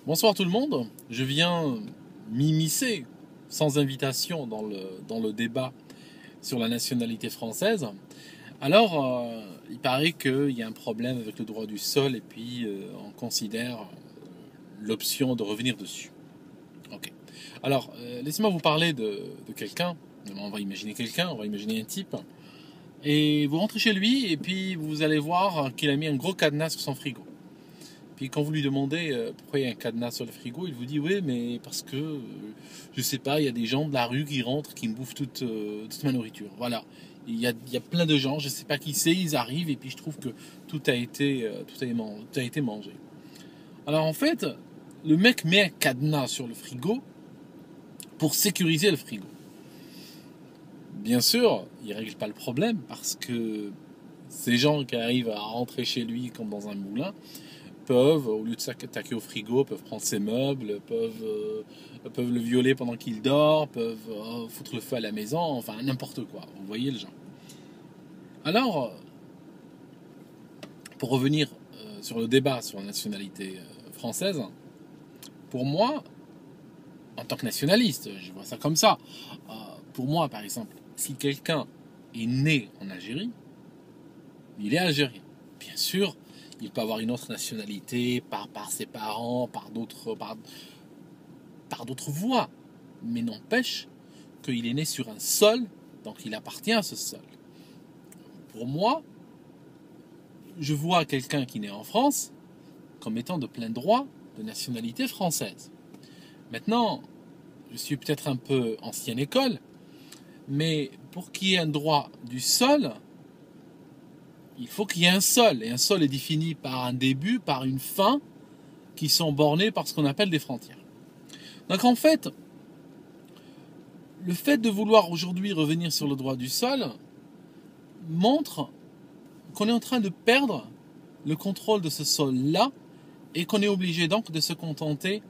Bonsoir tout le monde, je viens m'immiscer sans invitation dans le débat sur la nationalité française. Alors, il paraît qu'il y a un problème avec le droit du sol et puis on considère l'option de revenir dessus. Ok. Alors, laissez-moi vous parler de quelqu'un. On va imaginer quelqu'un, on va imaginer un type. Et vous rentrez chez lui et puis vous allez voir qu'il a mis un gros cadenas sur son frigo. Puis quand vous lui demandez pourquoi il y a un cadenas sur le frigo, il vous dit oui, mais parce que, je sais pas, il y a des gens de la rue qui rentrent, qui me bouffent toute ma nourriture. Voilà. Il y a plein de gens, je sais pas qui c'est, ils arrivent et puis je trouve que tout a été mangé. Alors en fait, le mec met un cadenas sur le frigo pour sécuriser le frigo. Bien sûr, il règle pas le problème parce que ces gens qui arrivent à rentrer chez lui comme dans un moulin, peuvent, au lieu de s'attaquer au frigo, peuvent prendre ses meubles, peuvent le violer pendant qu'il dort, peuvent foutre le feu à la maison, enfin n'importe quoi. Vous voyez le genre. Alors, pour revenir sur le débat sur la nationalité française, pour moi, en tant que nationaliste, je vois ça comme ça. Pour moi, par exemple, si quelqu'un est né en Algérie, il est algérien. Bien sûr, il peut avoir une autre nationalité par ses parents, par d'autres voies. Mais n'empêche qu'il est né sur un sol, donc il appartient à ce sol. Pour moi, je vois quelqu'un qui est né en France comme étant de plein droit de nationalité française. Maintenant, je suis peut-être un peu ancienne école, mais pour qu'il y ait un droit du sol, il faut qu'il y ait un sol. Et un sol est défini par un début, par une fin, qui sont bornées par ce qu'on appelle des frontières. Donc en fait, le fait de vouloir aujourd'hui revenir sur le droit du sol montre qu'on est en train de perdre le contrôle de ce sol-là et qu'on est obligé donc de se contenter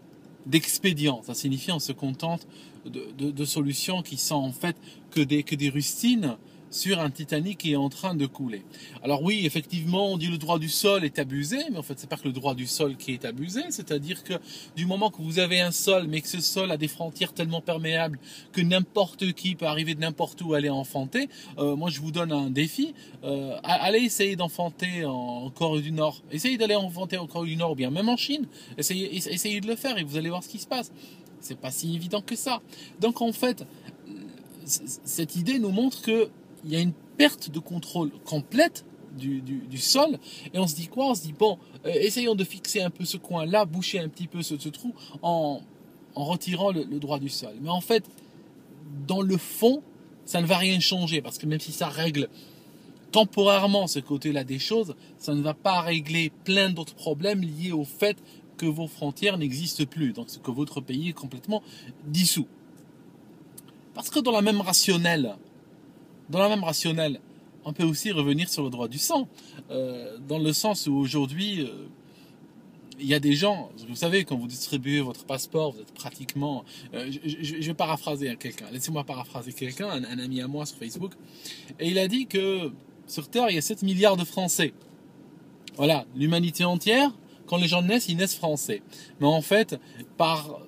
d'expédients. Ça signifie on se contente de solutions qui sont en fait que des rustines sur un Titanic qui est en train de couler. Alors oui, effectivement, on dit le droit du sol est abusé, mais en fait, c'est pas que le droit du sol qui est abusé, c'est-à-dire que du moment que vous avez un sol, mais que ce sol a des frontières tellement perméables que n'importe qui peut arriver de n'importe où aller enfanter, moi je vous donne un défi, allez essayer d'enfanter en Corée du Nord, essayez d'aller enfanter en Corée du Nord ou bien même en Chine, essayez de le faire et vous allez voir ce qui se passe. C'est pas si évident que ça. Donc en fait, cette idée nous montre que il y a une perte de contrôle complète du sol et on se dit quoi? On se dit bon, essayons de fixer un peu ce coin-là, boucher un petit peu ce trou en retirant le droit du sol. Mais en fait, dans le fond, ça ne va rien changer parce que même si ça règle temporairement ce côté-là des choses, ça ne va pas régler plein d'autres problèmes liés au fait que vos frontières n'existent plus, donc que votre pays est complètement dissous. Parce que dans la même rationnelle, on peut aussi revenir sur le droit du sang, dans le sens où aujourd'hui, il y a des gens, vous savez, quand vous distribuez votre passeport, vous êtes pratiquement... je vais paraphraser quelqu'un, laissez-moi paraphraser quelqu'un, un ami à moi sur Facebook, et il a dit que sur Terre, il y a 7 milliards de Français. Voilà, l'humanité entière, quand les gens naissent, ils naissent français. Mais en fait, par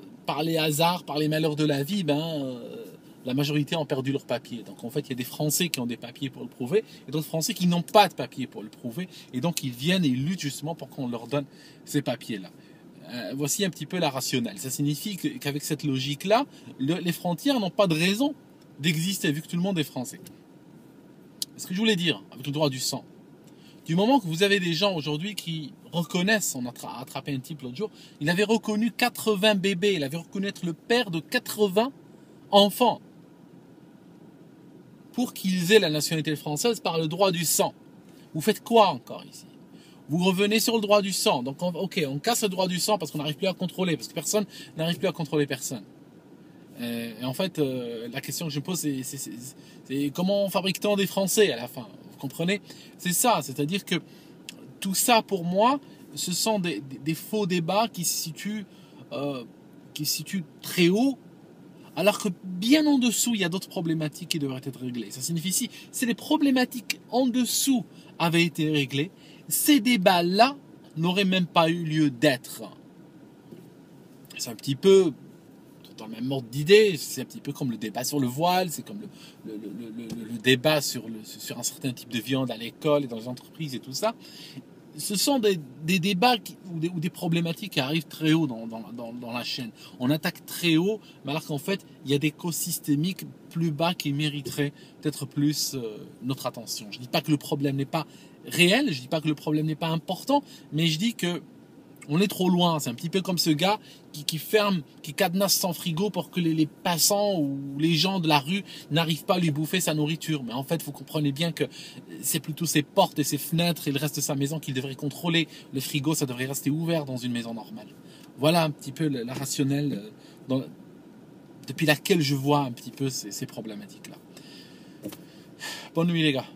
les hasards, par les malheurs de la vie, la majorité ont perdu leurs papiers. Donc en fait, il y a des Français qui ont des papiers pour le prouver et d'autres Français qui n'ont pas de papiers pour le prouver. Et donc ils viennent et ils luttent justement pour qu'on leur donne ces papiers-là. Voici un petit peu la rationnelle. Ça signifie qu'avec cette logique-là, les frontières n'ont pas de raison d'exister vu que tout le monde est français. Ce que je voulais dire avec le droit du sang, du moment que vous avez des gens aujourd'hui qui reconnaissent, on a attrapé un type l'autre jour, il avait reconnu 80 bébés, il avait reconnu être le père de 80 enfants pour qu'ils aient la nationalité française par le droit du sang. Vous faites quoi encore ici? Vous revenez sur le droit du sang. Donc, ok, on casse le droit du sang parce qu'on n'arrive plus à contrôler, parce que personne n'arrive plus à contrôler personne. Et en fait, la question que je me pose, c'est comment fabrique-t-on des Français à la fin? Vous comprenez? C'est ça, c'est-à-dire que tout ça, pour moi, ce sont des faux débats qui se situent très haut, alors que bien en dessous, il y a d'autres problématiques qui devraient être réglées. Ça signifie si les problématiques en dessous avaient été réglées, ces débats-là n'auraient même pas eu lieu d'être. c'est un petit peu dans le même ordre d'idée, c'est un petit peu comme le débat sur le voile, c'est comme le débat sur un certain type de viande à l'école et dans les entreprises et tout ça. Ce sont des débats ou des problématiques qui arrivent très haut dans la chaîne. On attaque très haut, mais alors qu'en fait, il y a des causes systémiques plus bas qui mériteraient peut-être plus notre attention. Je ne dis pas que le problème n'est pas réel, je ne dis pas que le problème n'est pas important, mais je dis que on est trop loin. C'est un petit peu comme ce gars qui ferme, qui cadenasse son frigo pour que les passants ou les gens de la rue n'arrivent pas à lui bouffer sa nourriture. Mais en fait, vous comprenez bien que c'est plutôt ses portes et ses fenêtres et le reste de sa maison qu'il devrait contrôler. Le frigo, ça devrait rester ouvert dans une maison normale. Voilà un petit peu la rationnelle depuis laquelle je vois un petit peu ces problématiques-là. Bonne nuit les gars.